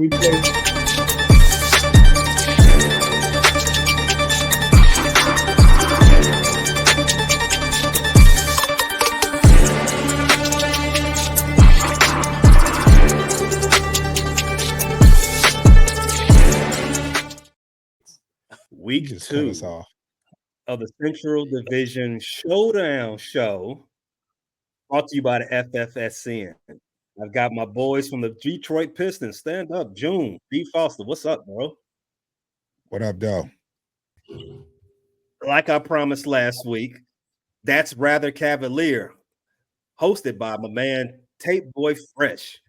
we play. Week 2 of the Central Division Showdown show, brought to you by the FFSN. I've got my boys from the Detroit Pistons. Stand up, June. B. Foster, what's up, bro? What up, though? Like I promised last week, That's Rather Cavalier, hosted by my man Tape Boy Fresh.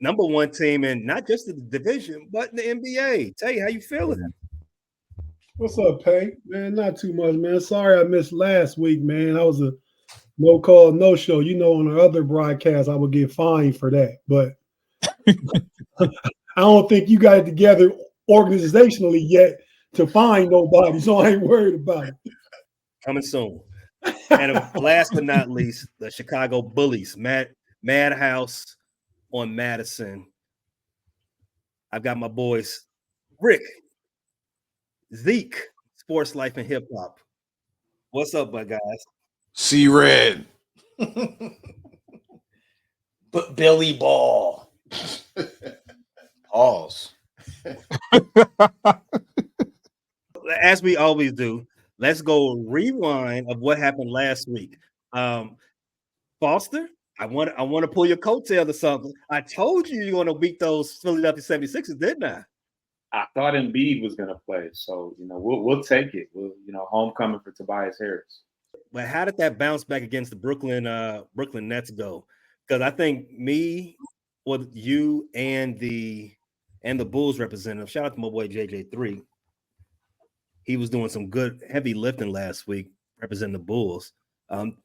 Number one team in not just the division, but in the NBA. Tay, how you feeling? What's up, Pay? Man, not too much, man. Sorry I missed last week, man. I was a no call, no show. You know, on the other broadcast, I would get fined for that. But I don't think you got it together organizationally yet to find nobody, so I ain't worried about it. Coming soon. And last but not least, the Chicago Bullies, Madhouse on Madison. I've got my boys, Rick, Zeke, Sports Life and Hip Hop. What's up, my guys? C Red. But Billy Ball. Pause. As we always do, let's go rewind of what happened last week. Foster, I want to pull your coattail or something. I told you you're going to beat those Philadelphia 76ers, didn't I? I thought Embiid was going to play, so we'll take it. Homecoming for Tobias Harris. But how did that bounce back against the Brooklyn Nets go? Because I think you and the Bulls representative. Shout out to my boy JJ3. He was doing some good heavy lifting last week representing the Bulls.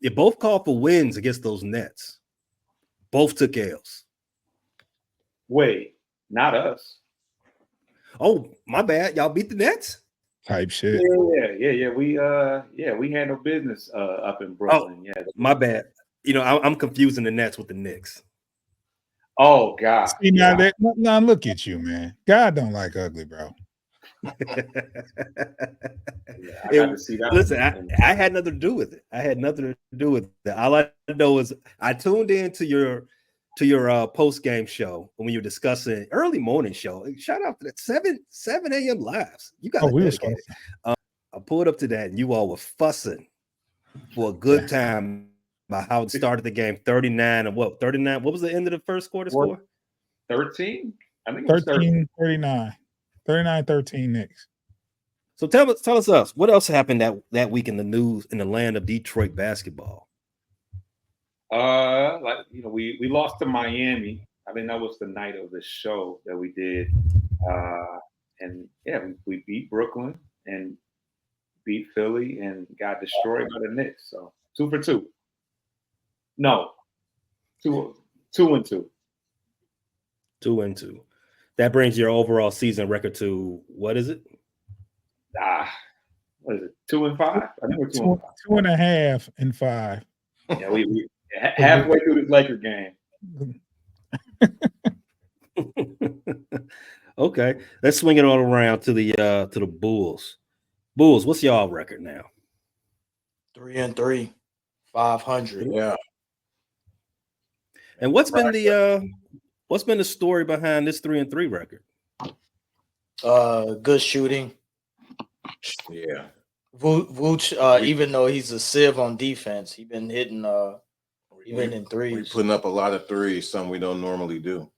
They both called for wins against those Nets. Both took L's. Wait, not us. Oh, my bad. Y'all beat the Nets? Type shit. Yeah. We handle business up in Brooklyn. Oh, yeah. My bad. I'm confusing the Nets with the Knicks. Oh God. See, now look at you, man. God don't like ugly, bro. I got to see that. Listen, I had nothing to do with it. All I know is I tuned in to your post game show when you were discussing early morning show. Shout out to that 7 a.m. lives. You got dedicated. I pulled up to that, and you all were fussing for a good time about how it started the game. 39 and what? 39. What was the end of the first quarter score? 13. I think 13-39. 39-13 Knicks. So tell us what else happened that week in the news in the land of Detroit basketball. We lost to Miami. I think that was the night of the show that we did. We beat Brooklyn and beat Philly and got destroyed by the Knicks. So 2 for 2. No, 2 and 2. 2 and 2. That brings your overall season record to what is it? What is it? 2 and 5? I think we're 2 and 5. 2.5 and 5. Yeah, we halfway through this Laker game. Okay, let's swing it all around to the Bulls. Bulls, what's y'all record now? 3-3, 500. Yeah. And what's been the story behind this 3-3 record? Good shooting. Yeah. Vooch, even though he's a sieve on defense, he's been hitting even in threes. We're putting up a lot of threes, something we don't normally do.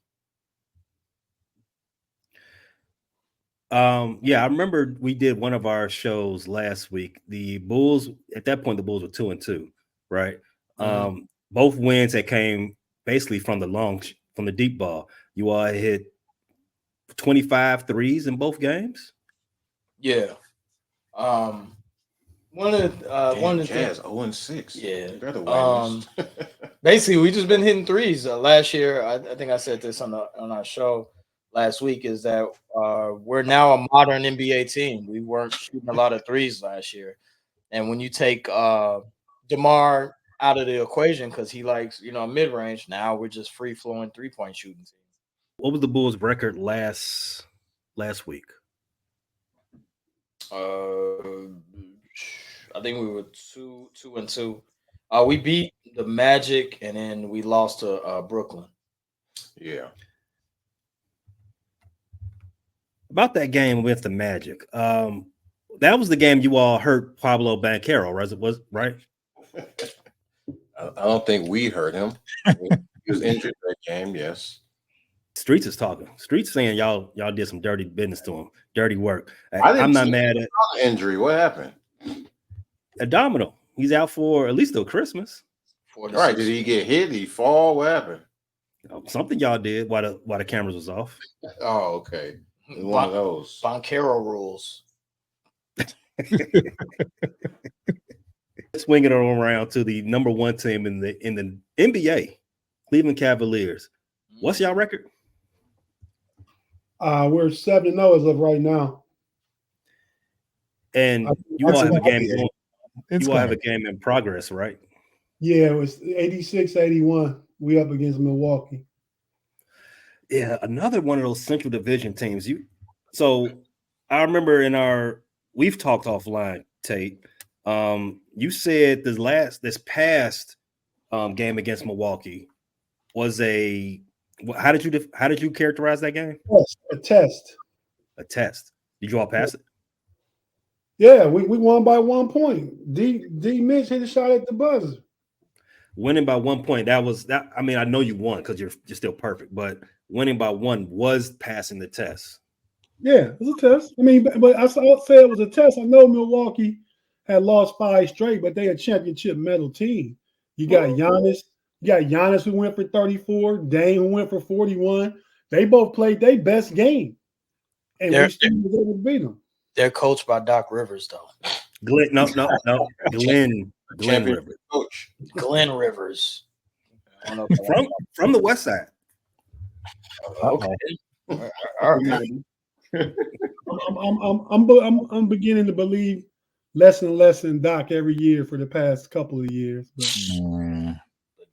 I remember we did one of our shows last week. The Bulls, at that point, the Bulls were 2 and 2, right? Mm-hmm. Both wins that came basically from the deep ball. You all hit 25 threes in both games. Yeah. One of the Jazz 0-6. Yeah. Basically, we just been hitting threes. Last year, I think I said this on our show last week, is that we're now a modern NBA team. We weren't shooting a lot of threes last year, and when you take DeMar out of the equation because he likes mid range, now we're just free flowing 3-point shooting team. What was the Bulls' record last week? I think we were 2-2. We beat the Magic, and then we lost to Brooklyn. Yeah. About that game with the Magic. That was the game you all hurt Pablo Banchero, right? I don't think we hurt him. He was injured that game, yes. Streets is talking. Streets saying y'all did some dirty business to him, dirty work. I didn't I'm not see mad at injury. What happened? Abdominal. He's out for at least till Christmas. All right, did he get hit? Did he fall? What happened? Something y'all did while the cameras was off. Oh, okay. One of those. Banchero rules. Swinging it around to the number one team in the NBA, Cleveland Cavaliers. What's y'all record? We're 7-0 as of right now. And you all have a game. You all have a game in progress, right? Yeah, it was 86-81. We up against Milwaukee. Yeah, another one of those Central Division teams. So I remember we've talked offline, Tate. You said this past game against Milwaukee was how did you characterize that game? A test. A test. Did you all pass it? Yeah, we won by 1 point. D Mitch hit a shot at the buzzer. Winning by 1 point. That was that. I mean, I know you won because you're still perfect, but winning by 1 was passing the test. Yeah, it was a test. I mean, but I said it was a test. I know Milwaukee had lost 5 straight, but they a championship medal team. You got Giannis. You got Giannis who went for 34. Dame who went for 41. They both played their best game, and we still was able to beat them. They're coached by Doc Rivers, though. Glenn Rivers. Coach. Glenn Rivers. From the West Side. Okay. All right. I'm beginning to believe less and less in Doc every year for the past couple of years. But,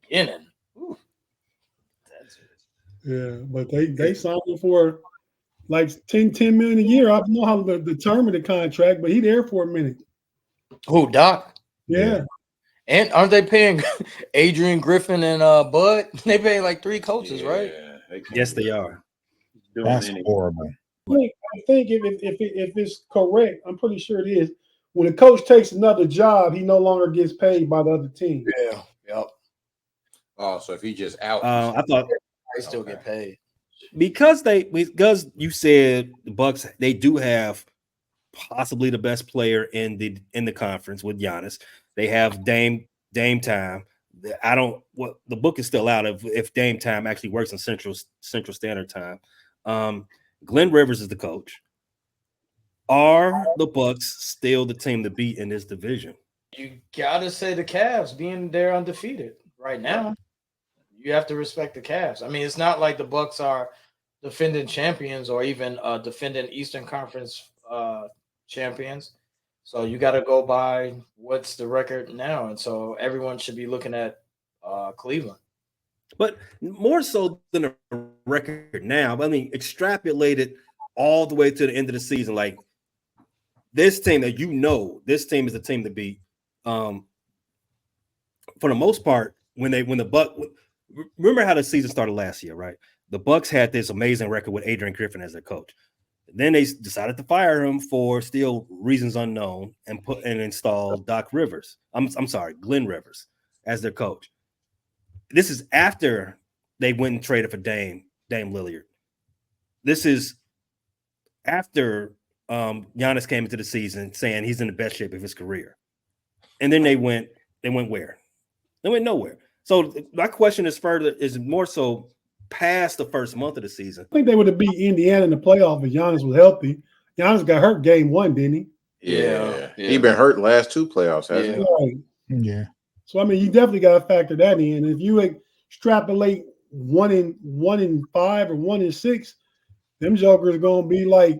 Beginning. yeah, but they signed him for like 10 million a year. I don't know how to determine the contract, but he there for a minute. Who, Doc? Yeah. And aren't they paying Adrian Griffin and Bud? They pay like 3 coaches, right? Yes, they are. That's horrible. I think if it's correct, I'm pretty sure it is. When a coach takes another job, he no longer gets paid by the other team. Yeah. Yep. Oh, so if he just out, I thought They still get paid. because you said the Bucks, they do have possibly the best player in the conference with Giannis. They have Dame time. The book is still out if Dame time actually works in Central Standard Time. Glenn Rivers is the coach. Are the Bucks still the team to beat in this division? You gotta say the Cavs being there undefeated right now. You have to respect the Cavs. I mean, it's not like the Bucks are defending champions or even defending Eastern Conference champions. So you got to go by what's the record now, and so everyone should be looking at Cleveland. But more so than a record now. I mean, extrapolated all the way to the end of the season. Like this team that this team is the team to beat. For the most part, remember how the season started last year, right? The Bucks had this amazing record with Adrian Griffin as their coach. Then they decided to fire him for still reasons unknown and install Doc Rivers. I'm sorry, Glenn Rivers as their coach. This is after they went and traded for Dame Lillard. This is after Giannis came into the season saying he's in the best shape of his career. And then they went where? They went nowhere. So my question is more so past the first month of the season. I think they would have beat Indiana in the playoff if Giannis was healthy. Giannis got hurt game 1, didn't he? Yeah. He been hurt last 2 playoffs, hasn't he? Right. Yeah. So I mean, you definitely got to factor that in. If you extrapolate 1 in 5 or 1 in 6, them jokers are gonna be like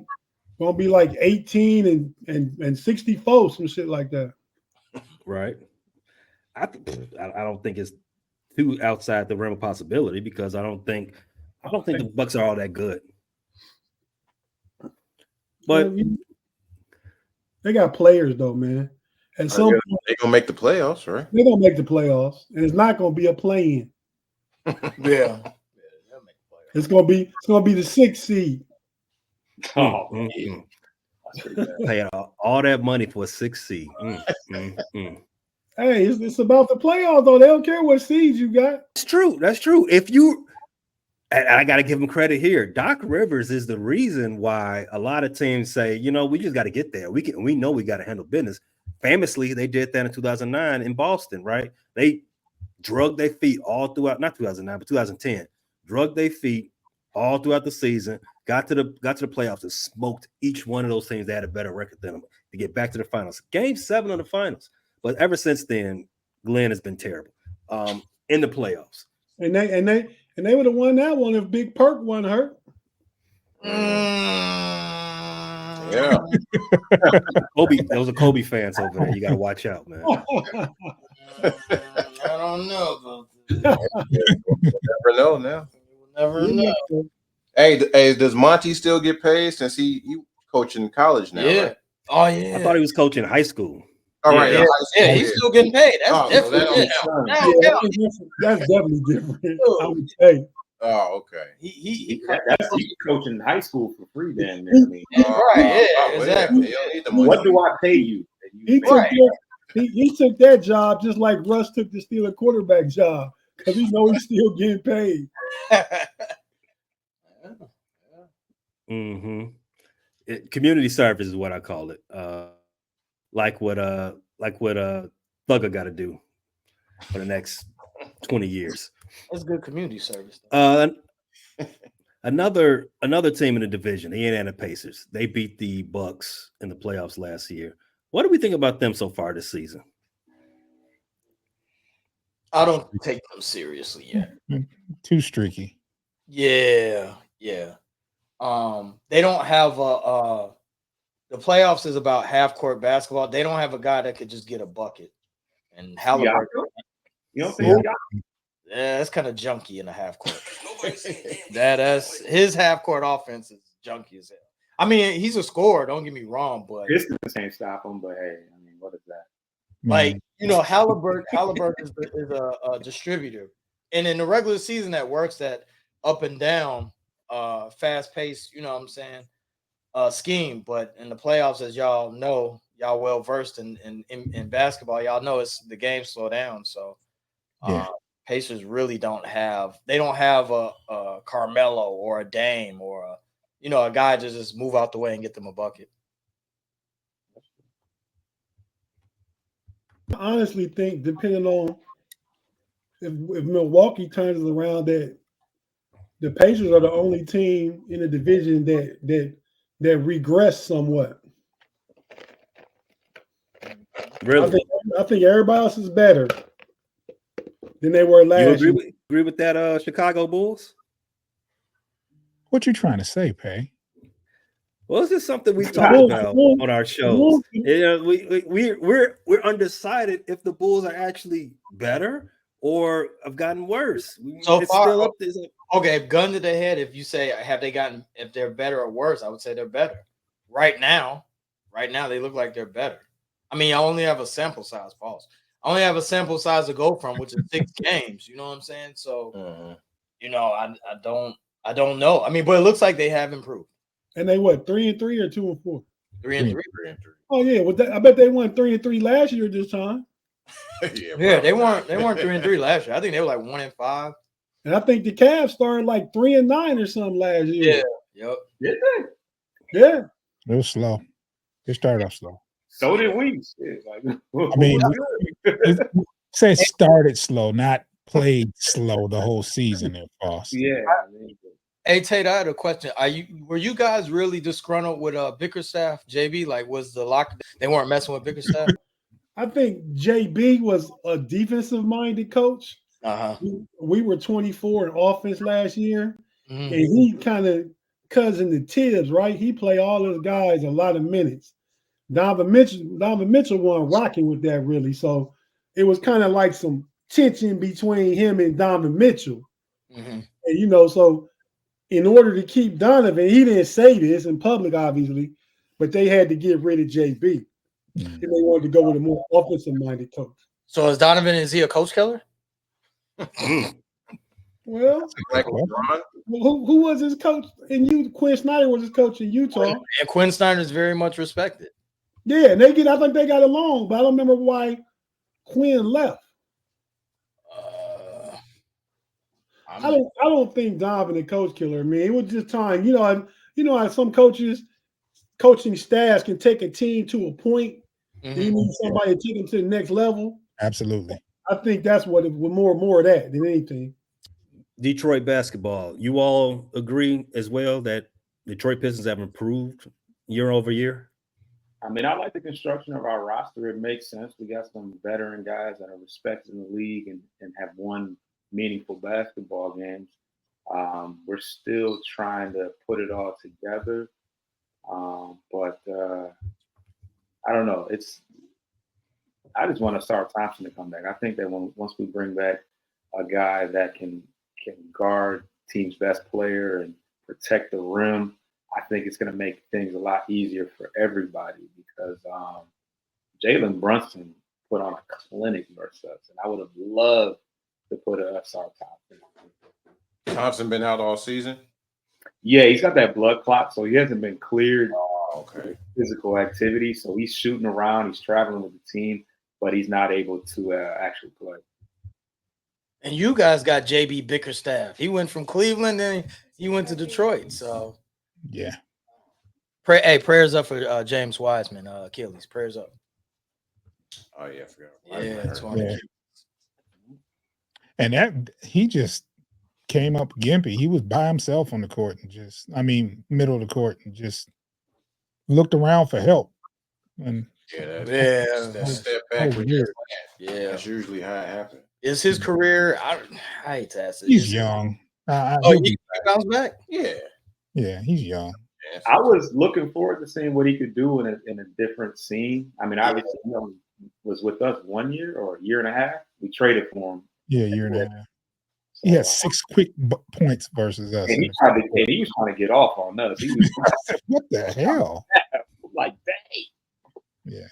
18 and 64, some shit like that. Right. I don't think it's too outside the realm of possibility because I don't think I don't think the Bucks are all that good. But they got players though, man. And some they're gonna make the playoffs, right? they're gonna make the playoffs, and it's not gonna be a play-in. Yeah. It's gonna be the 6th seed. Oh, that's pretty bad. Paying all that money for a 6th seed. Hey, it's about the playoffs though. They don't care what seeds you got. That's true. That's true. If you, and I got to give him credit here. Doc Rivers is the reason why a lot of teams say, we just got to get there. We know we got to handle business. Famously, they did that in 2009 in Boston, right? They drugged their feet all throughout, not 2009, but 2010. Drugged their feet all throughout the season. Got to the playoffs and smoked each one of those teams that had a better record than them to get back to the finals. Game 7 of the finals. But ever since then, Glenn has been terrible in the playoffs. And they would have won that one if Big Perk wasn't hurt. Yeah. Kobe, those are Kobe fans over there. You got to watch out, man. I don't know. Never know now. Never know. Hey, does Monty still get paid since he coaching college now? Yeah. Right? Oh yeah. I thought he was coaching high school. All right. Yeah, he's still getting paid. That's Oh, different. no, That's definitely different. I would say. Oh, okay. He that's you coaching in high school for free. Then I mean, right. Yeah. Exactly. what do I pay you? He took that job just like Russ took the Steelers quarterback job because he knows he's still getting paid. Community service is what I call it. Like what Thugger got to do for the next 20 years. That's good community service. Another team in the division, the Indiana Pacers. They beat the Bucks in the playoffs last year. What do we think about them so far this season? I don't take them seriously yet. Too streaky. Yeah. They don't have the playoffs is about half court basketball. They don't have a guy that could just get a bucket. And Halliburton. You don't think Yeah, that's kind of junky in the half court. That's his half court offense is junky as hell. I mean, he's a scorer. Don't get me wrong, but Pistons can't stop him. But hey, I mean, what is that? like Halliburton is a distributor, and in the regular season that works that up and down, fast paced. You know what I'm saying? Scheme, but in the playoffs, as y'all know, y'all well versed in basketball. Y'all know it's the game slow down. So Pacers really don't have a Carmelo or a Dame or a guy to just move out the way and get them a bucket. I honestly think, depending on if Milwaukee turns it around, that the Pacers are the only team in the division that regress somewhat. Really? I think everybody else is better than they were last year. You agree with that, Chicago Bulls? What you trying to say, Pay? Well, this is something we talked about on our shows. We're undecided if the Bulls are actually better or have gotten worse. Okay, gun to the head. If you say if they're better or worse, I would say they're better. Right now, they look like they're better. I mean, I only have a sample size, Pauls. I only have a sample size to go from, which is 6 games. You know what I'm saying? So, I don't know. I mean, but it looks like they have improved. And they 3-3 or 2-4? 3-3. Oh yeah, I bet they won 3-3 last year this time. Yeah, they weren't 3-3 last year. I think they were like 1-5. And I think the Cavs started like 3-9 or something last year. Yeah. Yep. Did they? Yeah. It was slow. It started off slow. So did we. I mean, say started slow, not played slow the whole season. If possible. Yeah. Hey Tate, I had a question. Were you guys really disgruntled with Bickerstaff, JB? Like, was the lock? They weren't messing with Bickerstaff. I think JB was a defensive-minded coach. We were 24 in offense last year, and he kind of cousin to Tibbs, right? He played all those guys a lot of minutes. Donovan Mitchell wasn't rocking with that really, so it was kind of like some tension between him and Donovan Mitchell. And so in order to keep Donovan, he didn't say this in public, obviously, but they had to get rid of JB. And they wanted to go with a more offensive-minded coach. So is Donovan, is he a coach killer? Well, Like LeBron? who was his coach? And Quinn Snyder was his coach in Utah. And Quinn Snyder is very much respected. Yeah, and I think they got along, but I don't remember why Quinn left. I don't think Donovan a coach killer. I mean, it was just time. You know how some coaching staffs can take a team to a point. Mm-hmm. You need somebody to take them to the next level. Absolutely. I think that's what it was more of that than anything. Detroit basketball. You all agree as well that Detroit Pistons have improved year over year? I mean, I like the construction of our roster. It makes sense. We got some veteran guys that are respected in the league and have won meaningful basketball games. We're still trying to put it all together. But I don't know. I just want Star Thompson to come back. I think that once we bring back a guy that can guard team's best player and protect the rim, I think it's going to make things a lot easier for everybody because Jalen Brunson put on a clinic versus us, and I would have loved to put a Star Thompson. Thompson been out all season? Yeah, he's got that blood clot, so he hasn't been cleared Okay. physical activity. So he's shooting around, he's traveling with the team, but he's not able to actually play. And you guys got JB Bickerstaff. He went from Cleveland and he went to Detroit. So Yeah. Prayers up for James Wiseman, Achilles. Prayers up. Oh, yeah, I forgot. Yeah, that's one. Yeah. And that he just came up gimpy. He was by himself on the court and middle of the court and just looked around for help. And That step back with weird. Yeah. That's usually how it happens. Is his career? I hate to ask it. he's young. He bounced back? Yeah. He's young. I was looking forward to seeing what he could do in a different scene. I mean, obviously, he was with us 1 year or a year and a half. We traded for him. Yeah, year and a half. So, He had 6 quick points versus us. and he was trying to get off on us. He was What the hell? like, dang. Yeah.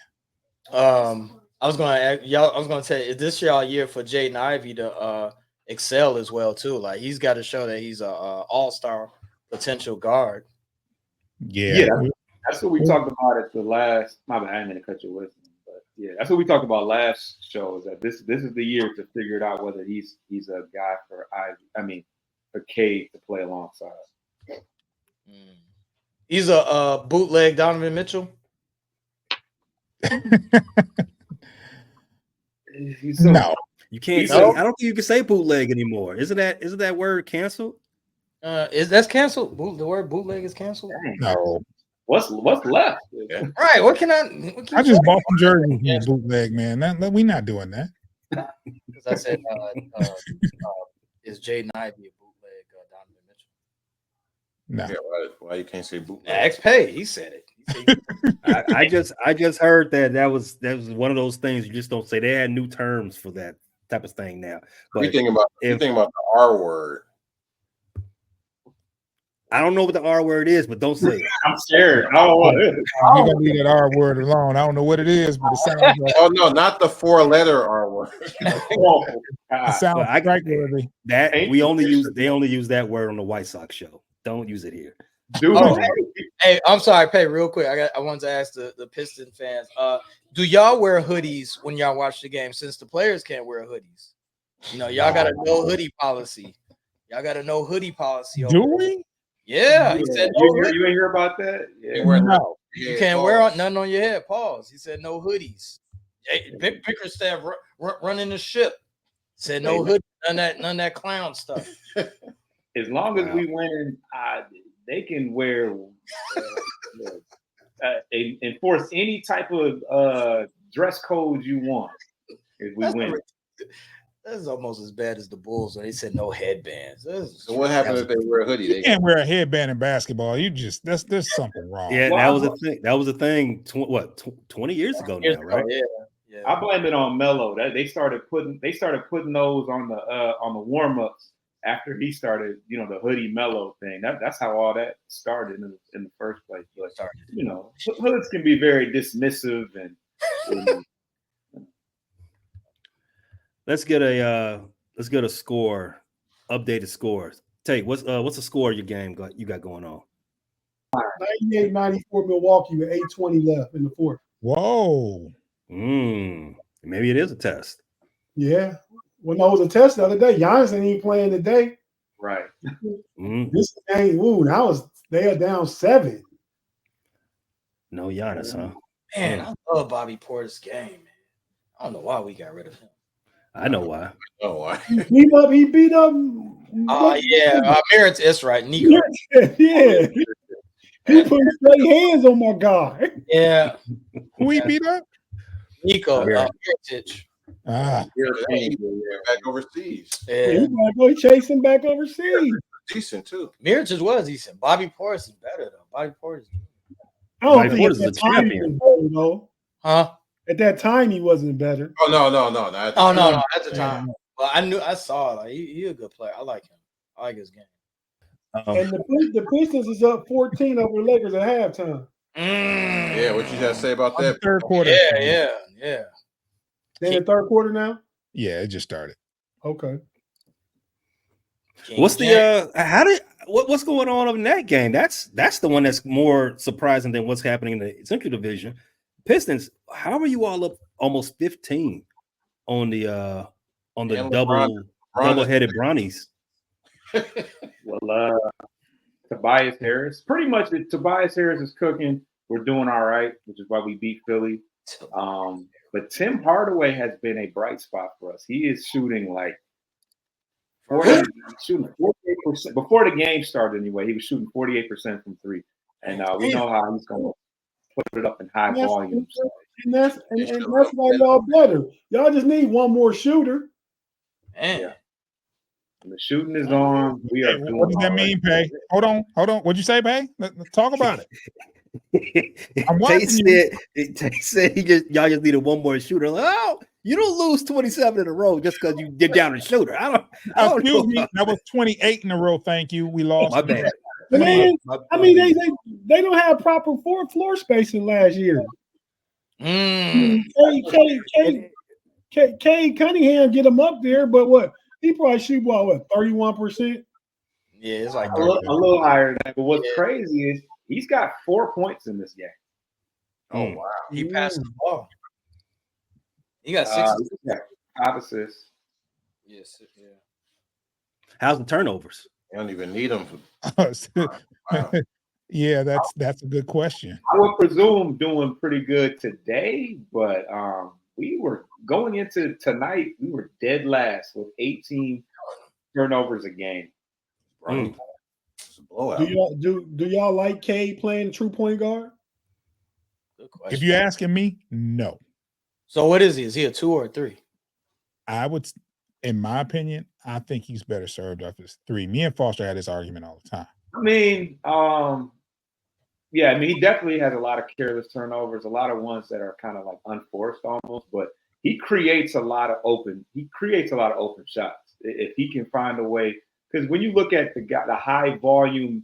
I was gonna ask y'all. I was gonna say, is this y'all year for Jaden Ivey to excel as well too? Like he's got to show that he's a all-star potential guard. Yeah. That's what we talked about at the last. My bad, I didn't mean to cut you with, but yeah, that's what we talked about last show. Is that this is the year to figure it out whether he's a guy for for Cade to play alongside. He's a bootleg Donovan Mitchell. No. You can't say. I don't think you can say bootleg anymore. Isn't that word canceled? Is that's canceled? The word bootleg is canceled. No. What's left? Right. What can I? I just bought some jerseys from bootleg, man. We're not doing that. Because I said, is Jaden Ivey a bootleg Donovan Mitchell? No. Yeah, why you can't say bootleg? X Pay. He said it. I just heard that was one of those things you just don't say. They had new terms for that type of thing now. But You think about the R word. I don't know what the R word is, but don't say it. I'm scared. I don't want it. You gotta leave that R word alone. I don't know what it is, but it sounds like Oh no, not the 4-letter R word. Oh, it God. sounds Well, I- strike worthy. That they only use that word on the White Sox show. Don't use it here. Dude, Oh. Hey, I'm sorry, Pay, real quick. I wanted to ask the Piston fans. Do y'all wear hoodies when y'all watch the game since the players can't wear hoodies? You know, y'all got a no hoodie policy. Y'all got a no hoodie policy. Do we? Yeah, he said no you hoodies. ain't hear about that? Yeah. No. You can't wear nothing on your head. Pause. He said no hoodies. Hey, Bickerstaff running the ship. Said no hoodie, none of that clown stuff. As long as we win, they can wear enforce any type of dress code you want if we win. That's almost as bad as the Bulls when they said no headbands. So what happens if they wear a hoodie? You can't wear a headband in basketball. There's something wrong. Yeah, Well, that was a thing. That was a thing. 20 years ago now, right? Yeah. I blame it on Melo. They started putting those on the warm ups after he started, the Hoodie Mellow thing. That's how all that started in the first place. But hoods can be very dismissive and Let's get a score, updated score. Tate, what's the score of your game you got going on? 98-94 Milwaukee with 8:20 left in the fourth. Whoa. Maybe it is a test. Yeah. Well, no, it was a test the other day. Giannis ain't even playing today. right. This game, they are down 7. No Giannis, huh? Man, I love Bobby Portis' game, man. I don't know why we got rid of him. I know why. Oh, why? He beat up. Oh, yeah. It's right. Nico. Yeah. He put straight hands on my guy. Yeah. Who he beat up? Nico. Mirotic. Ah, Back overseas. Yeah. He might go chase him back overseas. Decent too. Mirotic was decent. Bobby Portis is better, though. Bobby Portis. I don't Bobby think Portis at is that a time champion. he was better, though. Huh? At that time, he wasn't better. Oh no. No. At the time. Well, I saw it. Like, he a good player. I like him. I like his game. And the Pistons is up 14 over the Lakers at halftime. Yeah, what you got to say about that? third quarter. Yeah. They in the third quarter now? Yeah, it just started. Okay. What's what's going on in that game? That's the one that's more surprising than what's happening in the Central Division. Pistons, how are you all up almost 15 on the double-headed Bronnies? Well, Tobias Harris. Pretty much, Tobias Harris is cooking. We're doing all right, which is why we beat Philly. But Tim Hardaway has been a bright spot for us. He is shooting like 48%. Before the game started, anyway, he was shooting 48% from three. And we know how he's going to put it up in high volume. And that's why y'all better. Y'all just need one more shooter. Man. Yeah. And the shooting is on. We are doing What does that all mean, right. Pay? Hold on. What'd you say, Pay? Let's talk about it. I'm Tate watching you. said y'all just needed one more shooter. Like, oh, you don't lose 27 in a row just because you're down a shooter. I don't Excuse know. me. That was 28 in a row. Thank you. We lost. My bad. Man, I mean, they don't have proper floor spacing last year. Cade Cunningham get him up there, but what? He probably shoot 31%? Yeah, it's like A little higher than that. But what's crazy is he's got 4 points in this game. Oh wow. he passed the ball. He got 6. 5 assists. Yes, yeah. How's the turnovers? You don't even need them. Wow. Yeah, that's a good question. I would presume doing pretty good today, but we were going into tonight. We were dead last with 18 turnovers a game. Right. It's a blowout. Do y'all like Cade playing true point guard? Good question. If you're asking me, no. So what is he? Is he a 2 or a 3? I would, in my opinion, I think he's better served off as 3. Me and Foster had this argument all the time. I mean, he definitely has a lot of careless turnovers, a lot of ones that are kind of like unforced almost, but he creates a lot of open shots if he can find a way. Because when you look at the high volume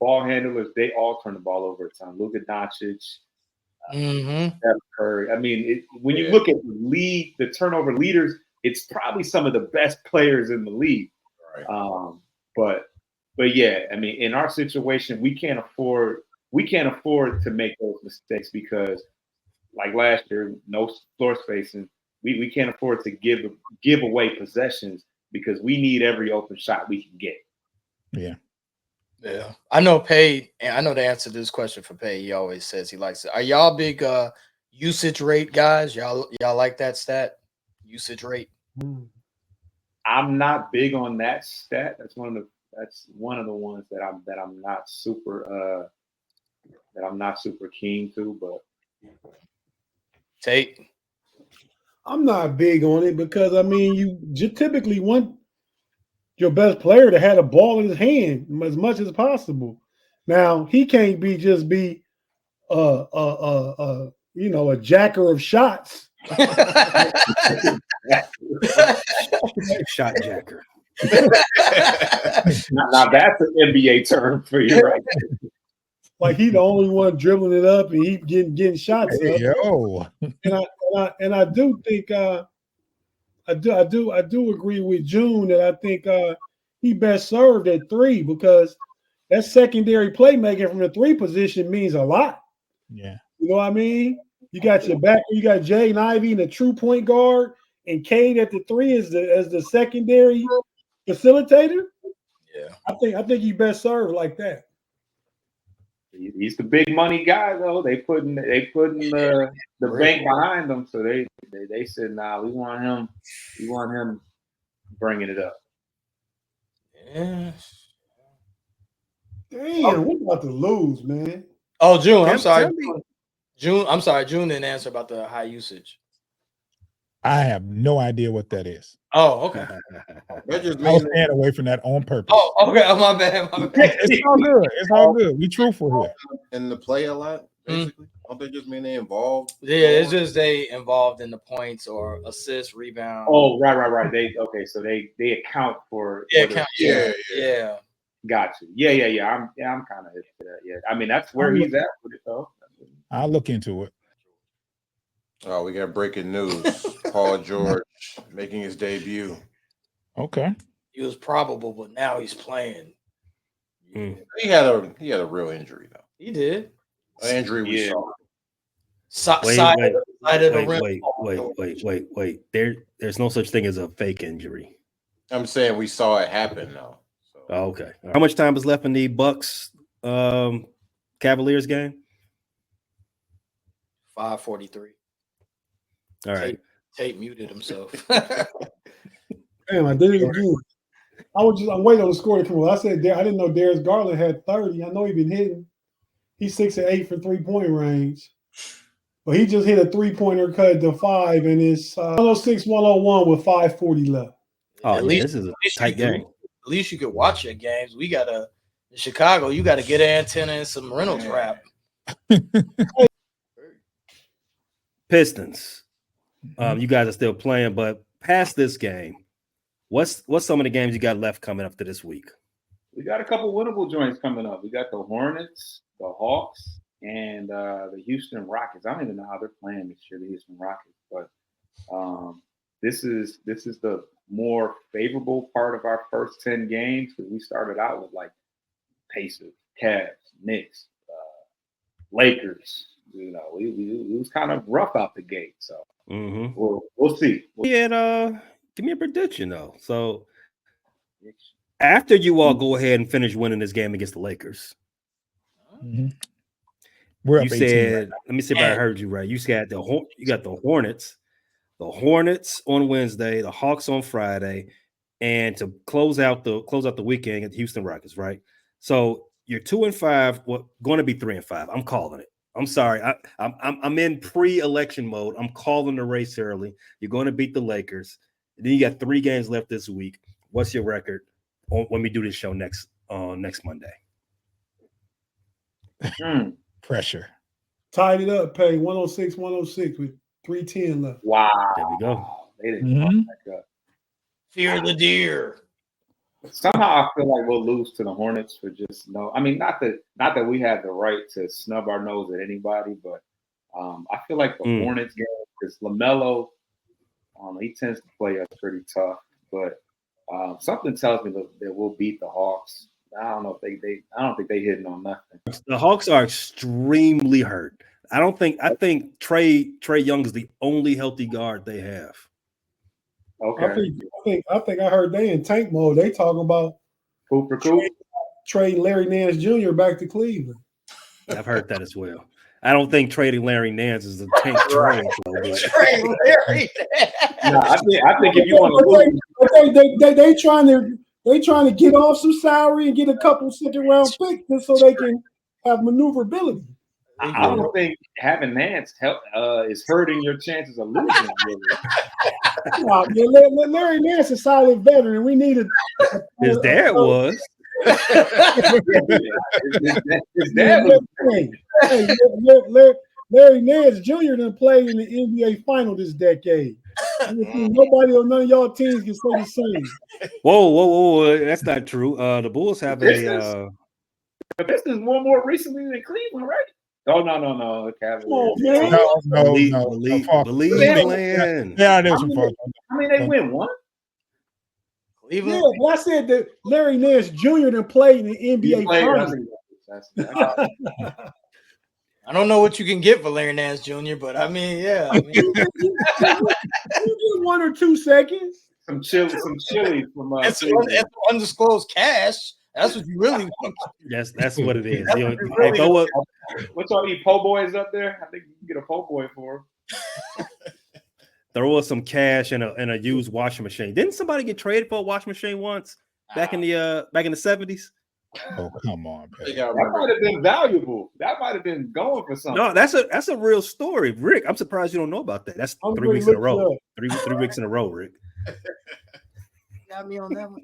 ball handlers, they all turn the ball over at time. Luka Doncic, Steph Curry. I mean, when you look at the turnover leaders, it's probably some of the best players in the league. Right. But yeah, I mean, in our situation, we can't afford to make those mistakes because, like last year, no floor spacing. We can't afford to give away possessions because we need every open shot we can get. Yeah. I know Pay, and I know the answer to this question for Pay. He always says he likes it. Are y'all big usage rate guys? Y'all like that stat? Usage rate? I'm not big on that stat. That's one of the ones that I'm not super keen to, but Tate. I'm not big on it because I mean you typically want your best player to have a ball in his hand as much as possible. Now he can't be a jacker of shots. Shot jacker. Now that's an NBA term for you, right? Like he the only one dribbling it up and he getting shots up. Yo, And I do think I do agree with June that I think he best served at 3 because that secondary playmaking from the 3 position means a lot. yeah. You know what I mean? You got your back, you got Jaden Ivey, the true point guard, and Cade at the 3 as the secondary facilitator. Yeah. I think he best served like that. He's the big money guy, though. They putting the bank behind him, so they said, "Nah, we want him bringing it up." Yeah. Damn, we're about to lose, man. Oh, June. I'm sorry. Tell me. June. I'm sorry. June didn't answer about the high usage. I have no idea what that is. Oh, okay. That just I was means staying away from that on purpose. Oh, okay. Oh, my bad. My bad. It's all good. It's all good. We truthful here. in the play a lot, basically. Don't they just mean they involved? Yeah, it's just they involved in the points or assist, rebound. Oh, right. So they account for yeah, whether- count, yeah. Got you. Yeah. I'm kind of hip to that. Yeah, I mean that's where he's at with it though. I'll look into it. Oh, we got breaking news. Paul George making his debut. Okay. He was probable, but now he's playing. Mm. He had a real injury though. He did. An injury we Yeah. saw. Wait. There's no such thing as a fake injury. I'm saying we saw it happen though. So. Oh, okay. How much time is left in the Bucks Cavaliers game? 5:43. All right. Tate muted himself. Damn, I did it again. I'm waiting on the score to come on. I said I didn't know Darius Garland had 30. I know he's been hitting. He's 6 of 8 from 3-point range. But he just hit a 3-pointer cut to 5, and it's 106-101 with 5:40 left. Oh, At yeah, least- this is a at least tight you game. At least you could watch your games. We got in Chicago, you got to get an antenna and some Reynolds wrap. Pistons. You guys are still playing, but past this game, what's some of the games you got left coming up to this week? We got a couple winnable joints coming up. We got the Hornets, the Hawks, and the Houston Rockets. I don't even know how they're playing this year, the Houston Rockets, but this is the more favorable part of our first 10 games because we started out with like Pacers, Cavs, Knicks, Lakers. You know, we was kind of rough out the gate, so we'll see. Give me a prediction though. So after you all go ahead and finish winning this game against the Lakers, Mm-hmm. We're up you 18 said, right now. let me see if I heard you right. You got the Hornets on Wednesday, the Hawks on Friday, and to close out the weekend at the Houston Rockets, right? So you're 2-5, well, going to be 3-5. I'm calling it. I'm sorry. I'm in pre-election mode. I'm calling the race early. You're going to beat the Lakers. Then you got 3 games left this week. What's your record when we do this show next Monday? Pressure. Tied it up, Pay 106-106 with 3:10 left. Wow. There we go. They didn't Mhm. fuck that up. Fear the deer. Somehow I feel like we'll lose to the Hornets for just I mean, not that we have the right to snub our nose at anybody, but I feel like the Hornets game because LaMelo, he tends to play us pretty tough, but something tells me that we'll beat the Hawks. I don't know if I don't think they hitting on nothing. The Hawks are extremely hurt. I think Trey Young is the only healthy guard they have. Okay. I think I heard they in tank mode. They talking about Coop. trading Larry Nance Jr. back to Cleveland. I've heard that as well. I don't think trading Larry Nance is a tank trade. Larry. No, I think if you want to lose, They trying to get off some salary and get a couple second round picks just so they can have maneuverability. I don't think having Nance is hurting your chances of losing. No, Larry Nance is a solid veteran. We needed His dad was. His dad was. Larry Nance Jr. done played in the NBA final this decade. Nobody on none of y'all teams can say the same. Whoa. That's not true. The Bulls have The Pistons won more recently than Cleveland, right? Oh no, Cavaliers. Come on, man. believe land. Yeah, there's some fault. I mean, they win one. Yeah, Cleveland. but I said that Larry Nance Jr. done played in the You NBA played, I Finals. think that's I don't know what you can get for Larry Nance Jr., but I mean, yeah. I mean, You get 1 or 2 seconds. some chili from it's Cleveland. undisclosed cash. That's what you really want. That's what it is. You know, Really throw up, What's all you po' boys up there? I think you can get a po' boy for him. throw us some cash and a used washing machine. Didn't somebody get traded for a washing machine once back in the 70s? Oh, come on, They man. got That might have been valuable. That might have been going for something. No, that's a real story, Rick. I'm surprised you don't know about that. That's I'm 3 gonna weeks in a look row. it Three weeks in a row, Rick. Got me on that one.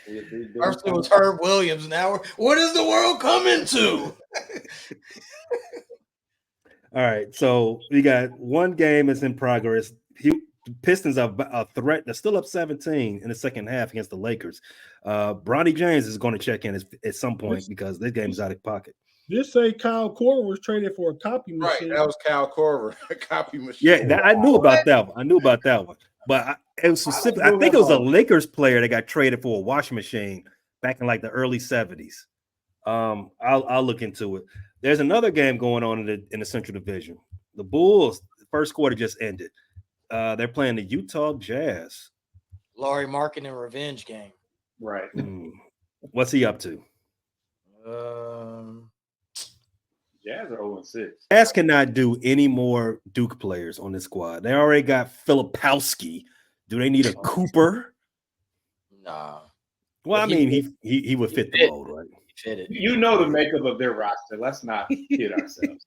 We First it was Herb Williams. Now what is the world coming to? All right, so we got one game that's in progress. Pistons are a threat. They're still up 17 in the second half against the Lakers. Bronny James is going to check in at some point because this game is out of pocket. Just say Kyle Korver was traded for a copy right. machine. That was Kyle Korver, a copy machine. Yeah, I knew about that one. But it was specific. I think it was a Lakers player that got traded for a washing machine back in like the early 70s. I'll look into it. There's another game going on in the Central Division. The Bulls, the first quarter just ended. They're playing the Utah Jazz. Laurie Markkinen revenge game. Right. What's he up to? Jazz are 0-6. Jazz cannot do any more Duke players on this squad. They already got Filipowski. Do they need a Cooper? Nah. Well, I mean, he would fit the mold, right? He fit it. You know the makeup of their roster. Let's not kid ourselves.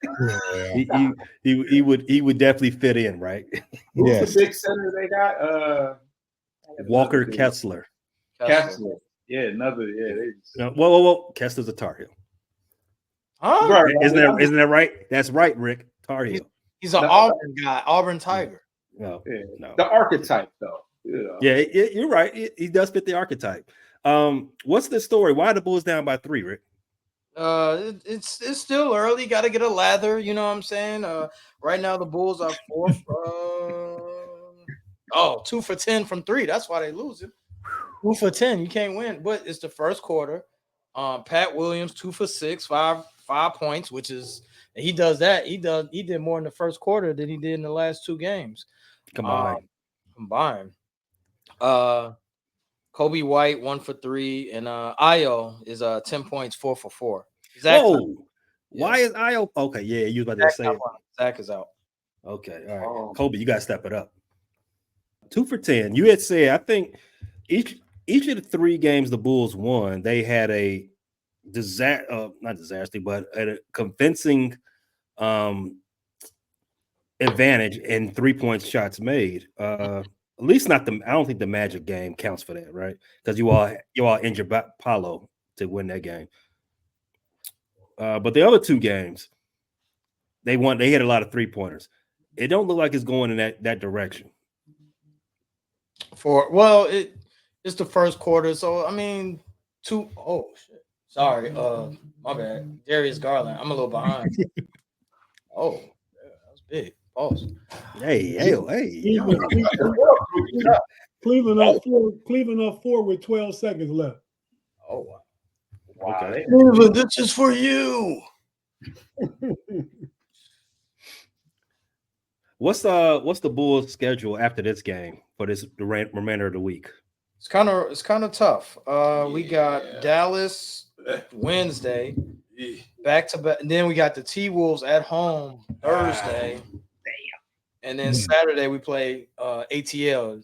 He would definitely fit in, right? Who's Yes. the big center they got? Walker Kessler. Kessler. Yeah, another. Yeah. No, whoa. Kessler's a Tar Heel. Huh? Right. Isn't that right? That's right, Rick. Tar Heel. He's an No. Auburn guy, Auburn Tiger. No, Yeah. no. The archetype, though. Yeah, you're right. He does fit the archetype. What's the story? Why are the Bulls down by 3, Rick? It's still early. Got to get a lather. You know what I'm saying? Right now the Bulls are 4th. 2 for 10 from 3. That's why they losing. 2 for 10. You can't win. But it's the first quarter. Pat Williams 2 for 6, 5 points, which is he does that. He did more in the first quarter than he did in the last 2 games. Combined. Kobe White 1 for 3, and Ayo is 10 points, 4 for 4. Whoa. Why is Io? Okay, yeah, you was about to say it. Zach is out. Okay, all right. Oh. Kobe, you gotta step it up. 2 for 10. You had said, I think each of the 3 games the Bulls won, they had a not disaster, but a convincing advantage in 3-point shots made. At least not I don't think the Magic game counts for that, right? Because you all injured Paolo to win that game. But the other 2 games, they won. They hit a lot of 3-pointers. It don't look like it's going in that direction. It's the first quarter, so I mean, 2. Oh shit! Sorry, my bad. Darius Garland. I'm a little behind. Oh, yeah, that was big. Pause. Hey. Cleveland up 4 with 12 seconds left. Oh wow. Wow. Okay. Cleveland, this is for you. What's the Bulls' schedule after this game for the remainder of the week? It's kind of tough. We got Dallas Wednesday, back to back, and then we got the T-Wolves at home Thursday. And then Saturday we play ATL.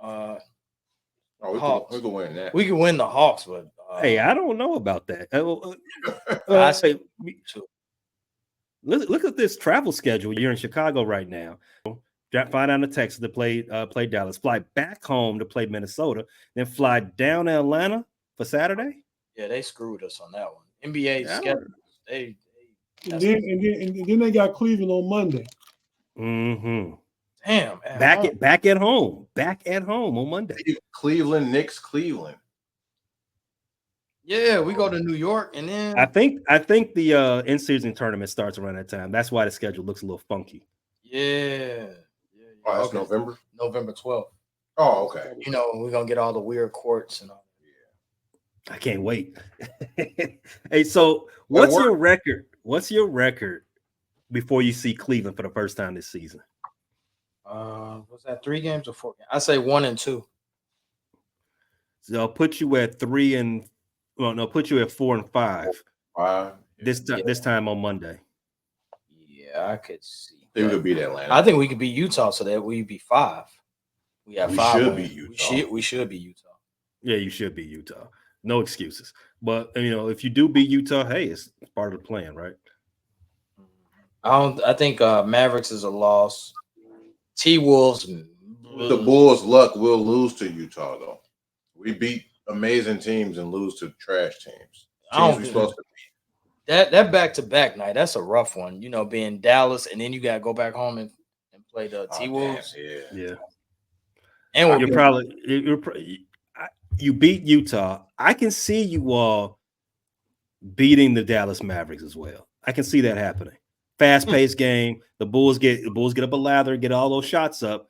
We can win that. We can win the Hawks, but Hey, I don't know about that. I say look at this travel schedule. You're in Chicago right now. Fly down to Texas to play Dallas. Fly back home to play Minnesota. Then fly down to Atlanta for Saturday. yeah, they screwed us on that one. NBA schedule. And then they got Cleveland on Monday. Mm-hmm. Damn. Back at home on Monday. Cleveland, Knicks, Cleveland. Yeah, we go to New York and then I think the in-season tournament starts around that time. That's why the schedule looks a little funky. yeah. Oh, that's Okay. November. November 12th. Oh, okay. You know, we're gonna get all the weird courts and all. I can't wait. Hey, so what's your record? What's your record before you see Cleveland for the first time this season? Was that 3 games or 4 games? I say 1 and 2. So I'll put you at 3 and put you at 4 and 5 this time on Monday. Yeah, I could see. They could beat Atlanta. I think we could beat Utah, so that we'd be 5. We have 5. Should beat Utah. We should beat Utah. Yeah, you should beat Utah. No excuses. But if you do beat Utah, hey, it's part of the plan, right? I think Mavericks is a loss. T-Wolves. The Bulls' luck will lose to Utah, though. We beat amazing teams and lose to trash teams. Teams we supposed to beat. That back-to-back night, that's a rough one. Being Dallas, and then you got to go back home and play the T-Wolves. Yeah. And you beat Utah. I can see you all beating the Dallas Mavericks as well. I can see that happening. Fast-paced game. The Bulls get up a lather, get all those shots up.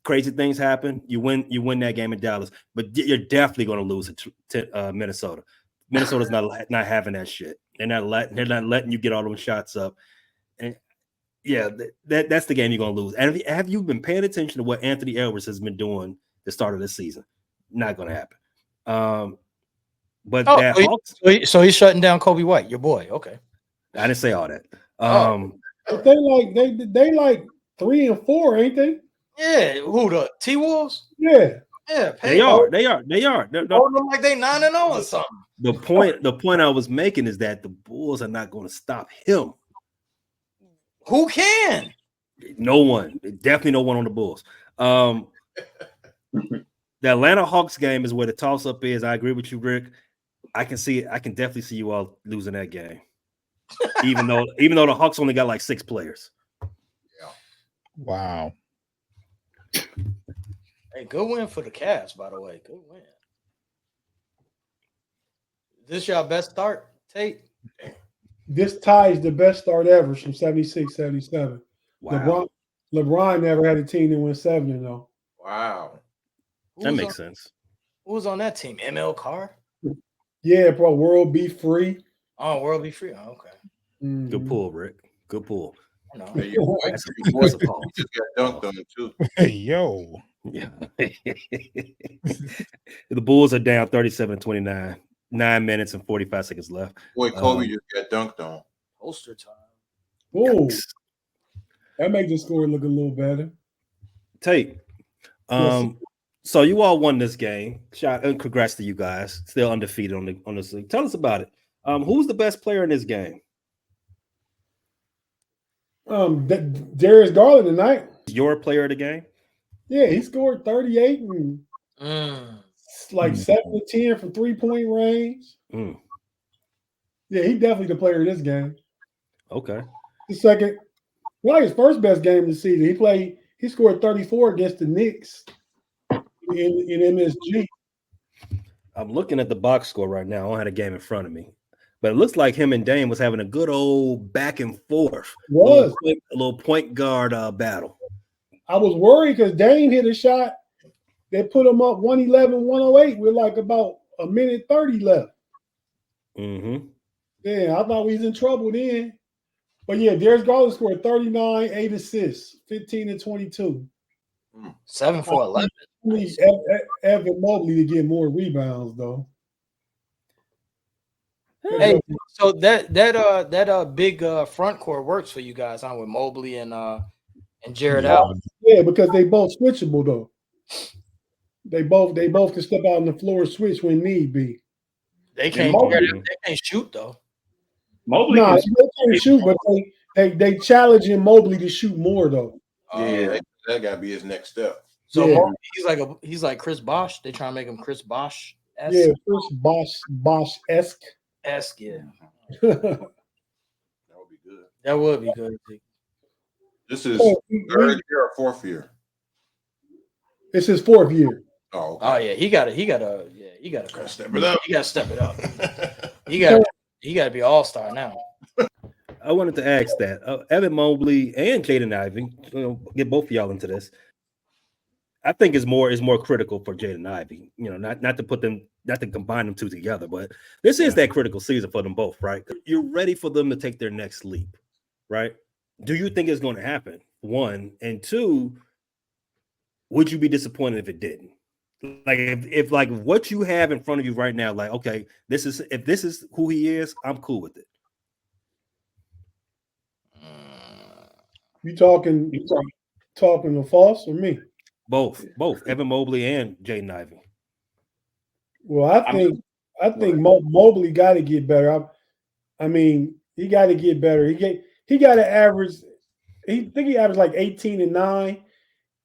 Crazy things happen. You win that game in Dallas, but you're definitely going to lose to Minnesota. Minnesota's not having that shit. They're not letting you get all those shots up. And yeah, that's the game you're going to lose. And have you been paying attention to what Anthony Edwards has been doing the start of this season? Not going to happen. So he's shutting down Kobe White, your boy. Okay, I didn't say all that. But they like 3 and 4, ain't they? Yeah, who the T-Wolves? Yeah. Yeah, they are. They're holding them like they 9-0 or something. The point I was making is that the Bulls are not going to stop him. Who can? No one. Definitely no one on the Bulls. The Atlanta Hawks game is where the toss-up is. I agree with you, Rick. I can definitely see you all losing that game. even though the Hawks only got like 6 players. Yeah. Wow. Hey, good win for the Cavs, by the way. Good win. Is this your best start, Tate? This ties the best start ever from 76-77. Wow. LeBron never had a team that went 7-0. Wow. That makes sense. Who was on that team? ML Carr? Yeah, bro. World Be Free. Oh, World Be Free. Oh, okay. Mm-hmm. Good pull, Rick. Good pull. I know. Hey, you just got dunked on him too. Hey, yo. Yeah. The Bulls are down 37-29. 9 minutes and 45 seconds left. Boy, Kobe just got dunked on. Poster time. Oh, that makes the score look a little better. Tate, so you all won this game. Congrats to you guys. Still undefeated on this league. Tell us about it. Who's the best player in this game? Darius Garland tonight. Your player of the game? Yeah, he scored 38 and like 7 to 10 from 3-point range. Yeah, he definitely the player of this game. Okay. The second, his first best game of the season. He scored 34 against the Knicks in MSG. I'm looking at the box score right now. I don't have a game in front of me. But it looks like him and Dame was having a good old back and forth. A little point guard battle. I was worried because Dame hit a shot. They put him up 111-108 with like about a minute 30 left. Mm-hmm. Yeah, I thought we was in trouble then. But yeah, Darius Garland scored 39, 8 assists, 15 and 22. 7 for 11. Need Evan Mobley to get more rebounds though. Hey, so that big front court works for you guys, huh? With Mobley and Jared Allen. Yeah, because they both switchable though. They both can step out on the floor and switch when need be. They can't shoot though. Mobley they can't shoot, but they challenging Mobley to shoot more though. Yeah, that gotta be his next step. So yeah. he's like Chris Bosh. They trying to make him Chris Bosh. Yeah, Chris Bosh-esque. Yeah. That would be good. That would be good. This is Oh, third year or fourth year? It's his fourth year. Oh, okay. Oh yeah, he got to Gotta step it up. He got to step it up. He got to be all-star now. I wanted to ask that Evan Mobley and Jaden Ivey, get both of y'all into this. I think is more critical for Jaden Ivey. Not to combine them two together, but this is that critical season for them both, right? You're ready for them to take their next leap, right? Do you think it's going to happen? One, and two, would you be disappointed if it didn't? Like if like what you have in front of you right now, like, okay, if this is who he is, I'm cool with it. You talking to False or me? Both Evan Mobley and Jaden Ivey. Well, I think Mobley got to get better. I mean, he got to get better. He got to average. He averaged like 18 and 9.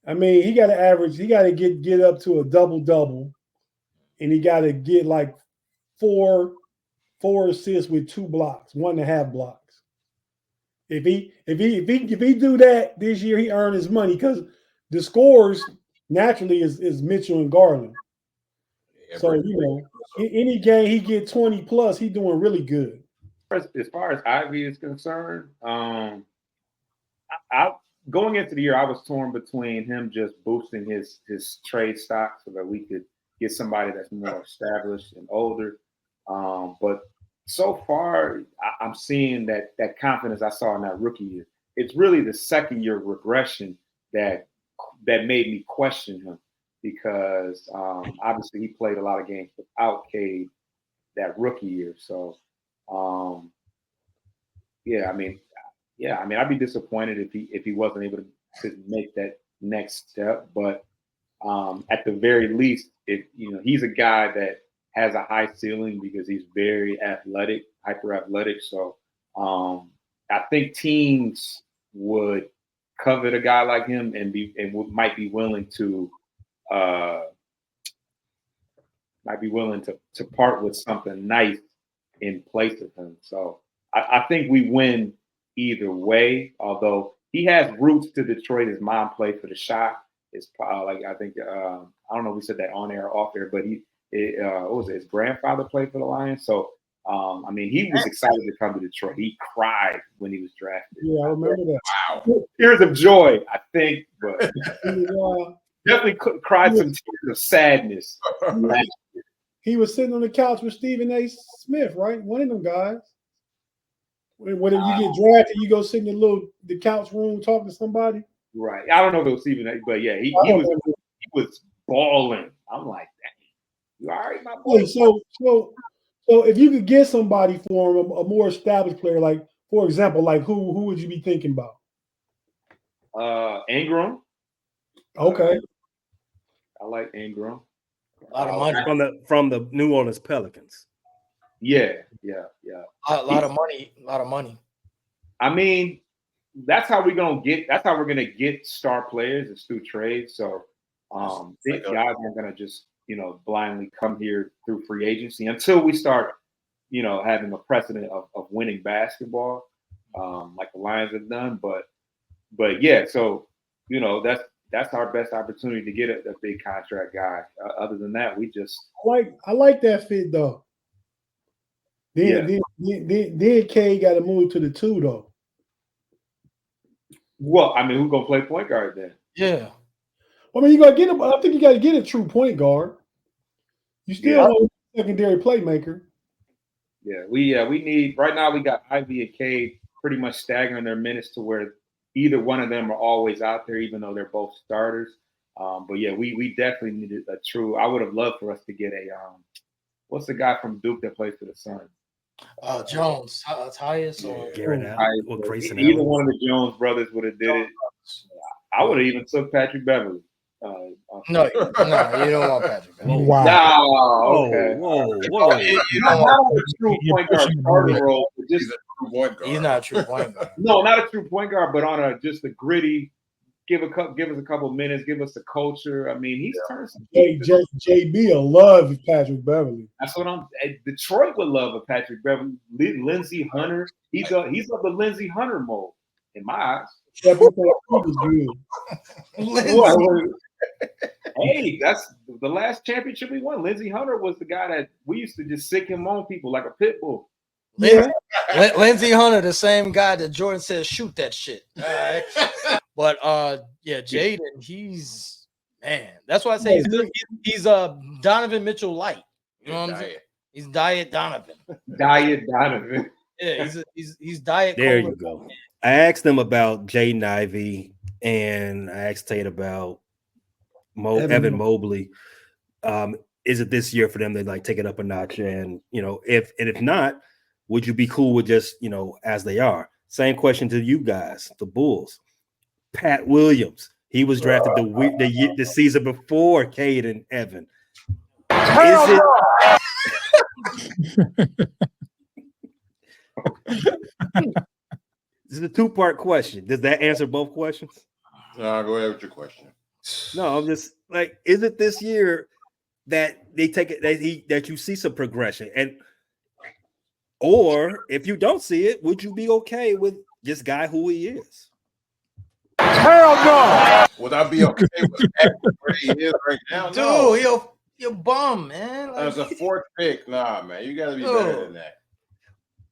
I mean, he got to average. He got to get up to a double, and he got to get like four assists with 2 blocks, 1.5 blocks. If he do that this year, he earned his money because the scores naturally is Mitchell and Garland. So any game he get 20 plus, he doing really good. As far as Ivy is concerned, I going into the year, I was torn between him just boosting his trade stock so that we could get somebody that's more established and older. But so far, I'm seeing that confidence I saw in that rookie year. It's really the second year regression that made me question him because obviously he played a lot of games without Cade that rookie year. So, I'd be disappointed if he wasn't able to make that next step. But at the very least, he's a guy that has a high ceiling because he's very athletic, hyper athletic. So I think teams would covet a guy like him and might be willing to part with something nice in place of him. So I think we win either way. Although he has roots to Detroit, his mom played for the Shot. It's like I think I don't know if we said that on air or off air, but his grandfather played for the Lions. So he was excited to come to Detroit. He cried when he was drafted. Yeah, I remember that. Wow, tears of joy, I think, but definitely cried some tears of sadness. He was sitting on the couch with Stephen A. Smith, right? One of them guys. When you get drafted, you go sit in the couch room talking to somebody. Right. I don't know if it was Stephen A. But yeah, he was balling. I'm like, dang, you all right, my boy? So if you could get somebody for him, a more established player, like for example, like who would you be thinking about? Ingram. Okay. I like Ingram. A lot of money from the New Orleans Pelicans. Yeah. A lot of money. I mean, that's how we're gonna get star players is through trades. So these guys aren't gonna just blindly come here through free agency until we start having a precedent of winning basketball, like the Lions have done. But yeah, so that's our best opportunity to get a big contract guy. Other than that, we just I like that fit though. Then K got to move to the 2 though. Well, I mean, who's gonna play point guard then? Yeah. I mean, you gotta get him. I think you got to get a true point guard. You still want a secondary playmaker. Yeah, we need right now. We got Ivy and Cade pretty much staggering their minutes to where either one of them are always out there, even though they're both starters. But yeah, we definitely needed a true. I would have loved for us to get a what's the guy from Duke that plays for the Suns? Jones, Tyus or Garrett or Grayson. Either one of the Jones brothers would have did it. I would have even took Patrick Beverly. No, you don't want Patrick Beverly. Wow. No, okay. Whoa. Not a true point guard starting role. He's a true point guard. He's not a true point guard. No, not a true point guard, but on just a gritty. Give us a couple minutes. Give us the culture. I mean, he's turned some. JB will love Patrick Beverly. That's what Detroit would love a Patrick Beverly. Lindsey Hunter. He's of the Lindsey Hunter mold. in my eyes. That was good. Hey, that's the last championship we won. Lindsey Hunter was the guy that we used to just sick him on people like a pit bull. Yeah. Lindsey Hunter, the same guy that Jordan says shoot that shit. All right. But yeah, Jaden, he's man. That's why I say he's Donovan Mitchell light. You know what I'm saying? He's Diet Donovan. Diet Donovan. Yeah, he's Diet. There Cola. you go. I asked them about Jaden Ivey, and I asked Tate about Evan Mobley. Is it this year for them to like take it up a notch? And if not, would you be cool with just as they are? Same question to you guys, the Bulls. Pat Williams, he was drafted the season before Cade and Evan. This is a two-part question. Does that answer both questions? No, go ahead with your question. No, I'm just like, is it this year that they take it that you see some progression, or if you don't see it, would you be okay with this guy who he is? Hell no. Would I be okay with where he is right now? Dude, no. you're bum, man. As a fourth pick, nah, man, you got to be better than that.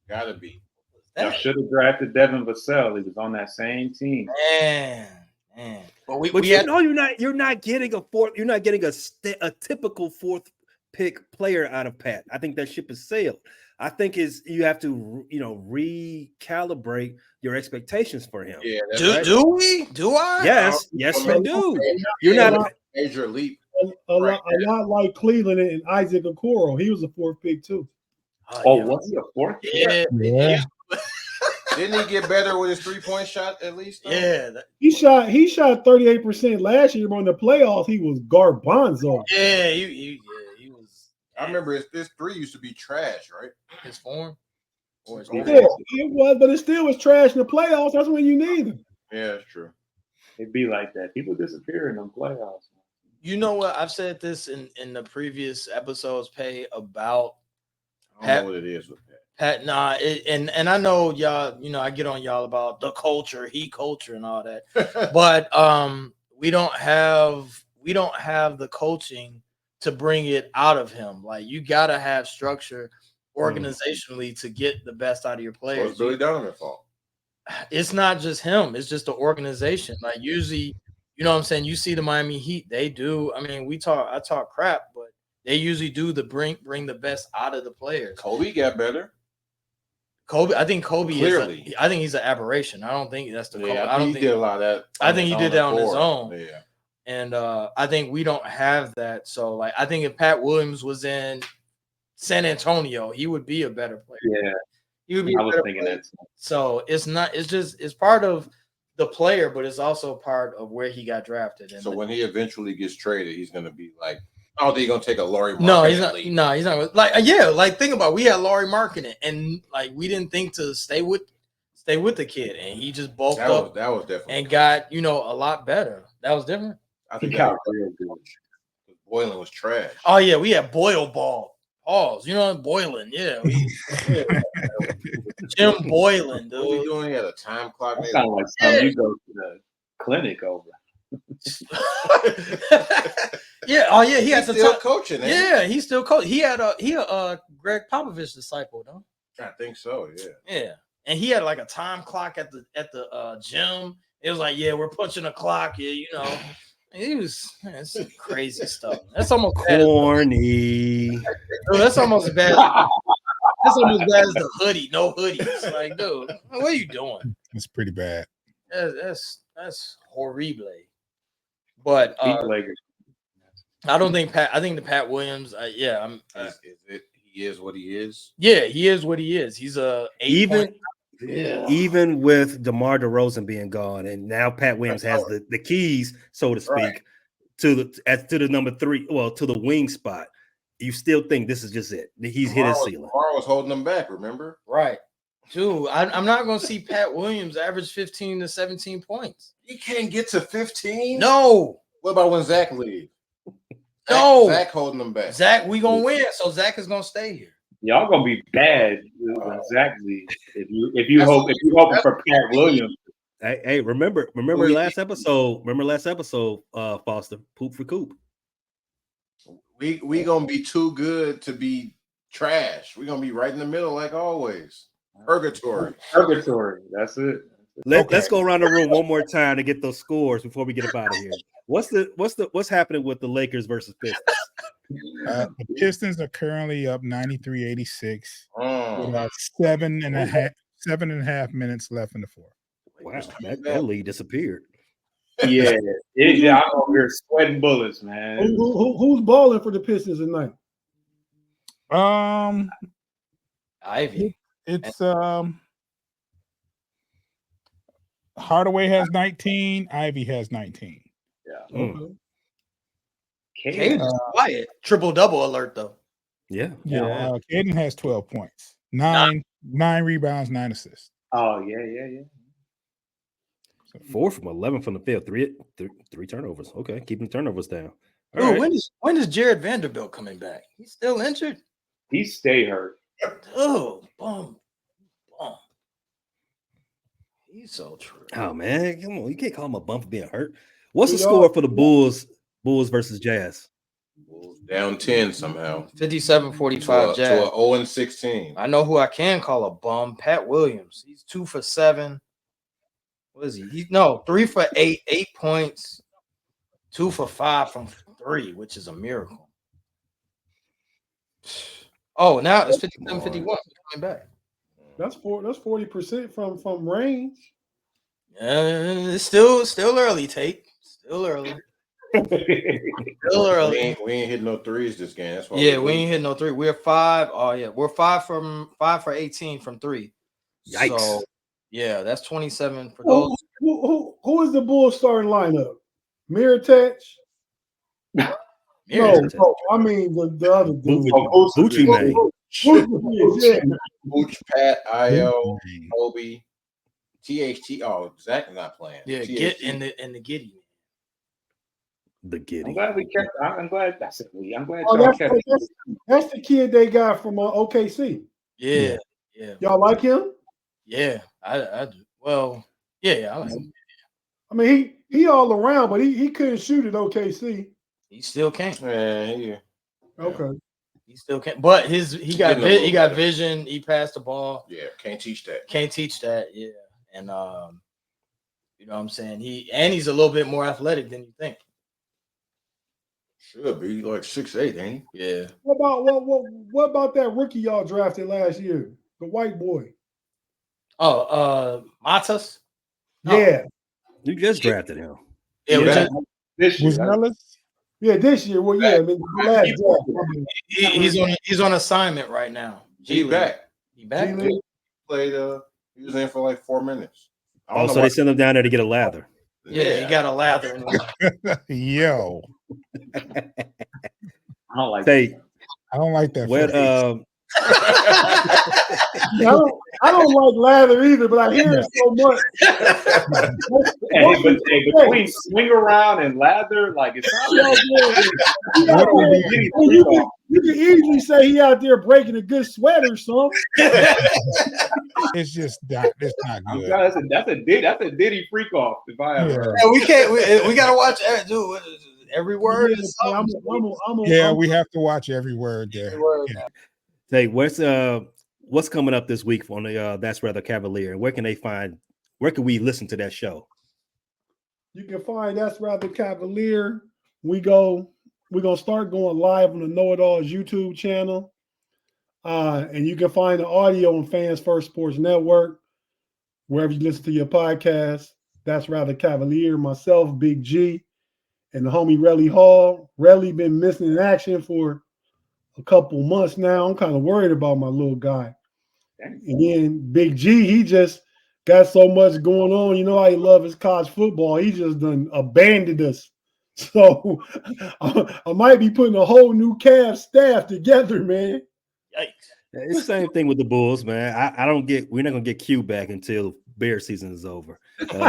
Got to be. I should have drafted Devin Vassell. He was on that same team. Man. But you're not getting a fourth. You're not getting a typical fourth pick player out of Pat. I think that ship has sailed. I think you have to recalibrate your expectations for him. Yeah. Do we? Do I? Yes, you do. You're not a major leap. A lot like Cleveland and Isaac Okoro. He was a fourth pick too. Was he a fourth? Yeah. Didn't he get better with his 3-point shot at least? Though? Yeah. He shot 38% last year, but in the playoffs he was garbanzo. Yeah, he was. I remember his three used to be trash, right? His form. Yeah, it was, but it still was trash in the playoffs. That's when you need him. Yeah, that's true. It'd be like that. People disappear in them playoffs. You know what? I've said this in the previous episodes, Pay, about I don't know what it is with Pat. And I know y'all, I get on y'all about the culture, he culture and all that. But we don't have the coaching to bring it out of him. Like, you gotta have structure organizationally to get the best out of your players. Well, it's Billy Donovan's fault. It's not just him, it's just the organization. Like, usually, you know what I'm saying, you see the Miami Heat, they do. I mean, I talk crap, but they usually do bring the best out of the players. Kobe got better. I think Kobe Clearly. I think he's an aberration. I don't think that's the Kobe. I think he did a lot of that. I think he did that on his own. Yeah. And I think we don't have that. So, like, I think if Pat Williams was in San Antonio, he would be a better player. Yeah. He would be I was thinking that. So it's part of the player, but it's also part of where he got drafted. And so when he eventually gets traded, he's going to be like, I don't think he's going to take a Laurie Marketing. No, he's not. No, he's not. Like, think about it. We had Laurie Marketing, and like, we didn't think to stay with the kid, and he just bulked up. That was definitely and got a lot better. That was different. I think that was real good. Boylan was trash. Oh yeah, we had Boyle Ball. Pause. Boylan. Yeah. Jim Boylan, dude. What are you doing? He had a time clock. Sound like something you go to the clinic over. Yeah. Oh yeah. He's still coaching. Yeah, he's still coaching. He had a Greg Popovich disciple, though. I think so. Yeah. Yeah, and he had like a time clock at the gym. It was like, yeah, we're punching a clock. Yeah, it's crazy stuff. That's almost corny. Dude, that's almost bad. That's almost bad as the hoodie. No hoodies. Like, dude, what are you doing? It's pretty bad. That's horrible. But I don't think Pat. I think the Pat Williams. He is what he is. Yeah, he is what he is. He's even with DeMar DeRozan being gone, and now Pat Williams has the keys, so to speak, to the number 3, to the wing spot. You still think this is just it? He's hit his ceiling. DeMar was holding him back. Remember? Right. Dude, I'm not going to see Pat Williams average 15 to 17 points. He can't get to 15? No. What about when Zach leaves? No. Zach holding them back. Zach, we going to win, so Zach is going to stay here. Y'all going to be bad when Zach leaves. If you hoping for Pat Williams Hey, remember last episode? Remember last episode, Foster, poop for Coop. We gonna be too good to be trash. We're gonna be right in the middle, like always. Purgatory. Purgatory. That's it. Let's go around the room one more time to get those scores before we get up out of here. What's happening with the Lakers versus Pistons? The Pistons are currently up 93-86 with about Mm. 7.5 minutes left in the fourth. Wow, that lead disappeared. Yeah, I'm over here sweating bullets, man. Who's balling for the Pistons tonight? Ivy. It's Hardaway has 19, Ivy has 19. Yeah. Mm. Caden's quiet. Triple double alert though. Yeah. Caden has 12 points, nine rebounds, 9 assists. Oh yeah. 4 from 11 from the field, three turnovers. Okay, keeping the turnovers down. All Dude, right. when is Jared Vanderbilt coming back? He's still injured. He stay hurt. Oh, boom. He's so true. Oh man, come on, you can't call him a bum for being hurt. What's the We score are- for the Bulls versus Jazz? Bulls down 10 somehow. 57-45 To Jazz. a 0-16. I know who I can call a bum. Pat Williams. He's 2 for 7. What is he? 3 for 8, 8 points, 2 for 5 from 3, which is a miracle. Oh, now it's 57-51. Coming back. That's 40% from range. It's still early, Tate. Still early. Still early. We ain't hitting no threes this game. That's why Yeah, we ain't hitting no 3. We're 5. Oh yeah, we're 5 for 18 from 3. Yikes. So yeah, that's 27 for those. Who is the Bulls starting lineup? Mirotic? Yeah. No, I mean the other dude. Gucci Mane. Yeah. Booch, Pat, Io, Kobe, THT. Oh, Zach not playing. Yeah, THT. get in the giddy. The I'm Giddy. glad we kept. I'm glad that's it. I'm glad Oh, y'all kept. that's the kid they got from OKC. Yeah. Y'all like him? Yeah, I do. Well, yeah, I like him. I mean, he all around, but he couldn't shoot at OKC. He still can't. Yeah. Okay. He still can't. But he got Getting a little better. vision. He passed the ball. Yeah, can't teach that. Can't teach that. Yeah, and you know what I'm saying. He's a little bit more athletic than you think. Should be like 6'8", ain't he? Yeah. What about that rookie y'all drafted last year? The white boy. Oh, Matas. Oh. Yeah. You just drafted him. Yeah, we Yeah. just- This Was year. Nellis? Yeah, this year. Well, yeah, I mean, the last draft. I mean, he's on assignment right now. He back. He back. G League. Played. He was in for like 4 minutes. I Oh, don't know so why- they sent him down there to get a lather. Yeah, he got a lather. In him. Yo, I don't like. Hey, I don't like that. what phrase. I don't like lather either, but I hear it so much. Between swing around and lather, like it's not You can easily say he out there breaking a good sweat or something. It's just not. It's not I'm good. sorry, that's a Diddy freak off. If I ever heard. Yeah, we can't. We gotta watch every word. is Yeah, something. Yeah, we have to watch every word there. Every word. Yeah. hey, what's coming up this week on the That's Rather Cavalier? And where can we listen to that show? You can find That's Rather Cavalier. We're gonna start going live on the Know It All's YouTube channel. And you can find the audio on Fans First Sports Network, wherever you listen to your podcast. That's Rather Cavalier, myself, Big G, and the homie Relly Hall. Relly been missing in action for a couple months now. I'm kind of worried about my little guy. And then Big G, he just got so much going on. You know how he loves his college football. He just done abandoned us. So I might be putting a whole new Cavs staff together, man. Yikes. It's the same thing with the Bulls, man. We're not gonna get Q back until Bears season is over.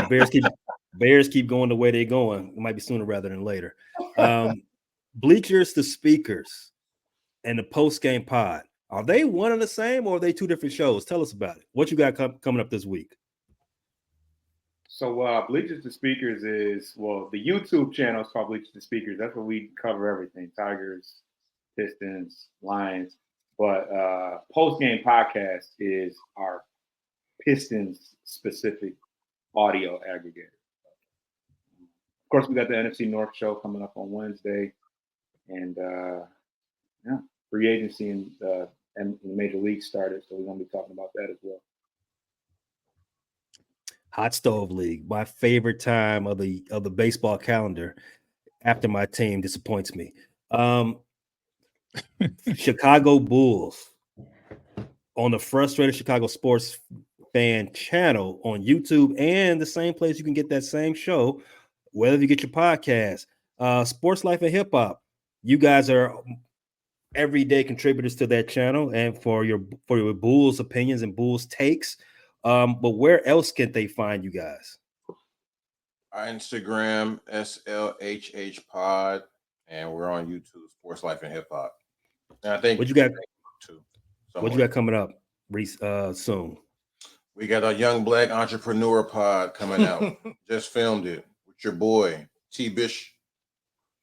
Bears keep going the way they're going. It might be sooner rather than later. Bleachers to Speakers and the post game pod, are they one and the same or are they two different shows? Tell us about it. What you got coming up this week? So Bleachers to Speakers is, well, the YouTube channel is called Bleachers to Speakers. That's where we cover everything: Tigers, Pistons, Lions. But post-game podcast is our Pistons specific audio aggregator. Of course, we got the NFC North show coming up on Wednesday, and free agency and the major league started, so we're gonna be talking about that as well. Hot Stove League, my favorite time of the baseball calendar after my team disappoints me. Chicago Bulls on the Frustrated Chicago Sports Fan channel on YouTube, and the same place you can get that same show, whether you get your podcast. Sports Life and Hip Hop. You guys are everyday contributors to that channel and for your Bulls opinions and Bulls takes. But where else can they find you guys? Our Instagram, SLHH Pod, and we're on YouTube, Sports Life and Hip Hop. And I think What you got? Too, What you got coming up, soon? We got a Young Black Entrepreneur Pod coming out. Just filmed it with your boy T. Bish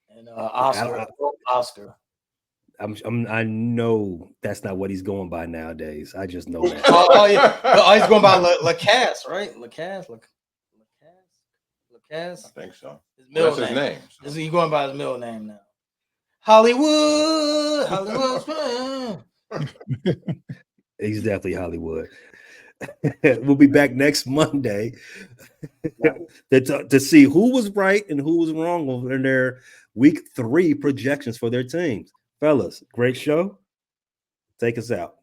and Oscar. I know that's not what he's going by nowadays. I just know that. Oh, he's going by Lacasse, right? Lacasse. I think so. That's his name. So. He's going by his middle name now. Hollywood. He's definitely Hollywood. We'll be back next Monday to see who was right and who was wrong in their week 3 projections for their teams. Fellas, great show. Take us out.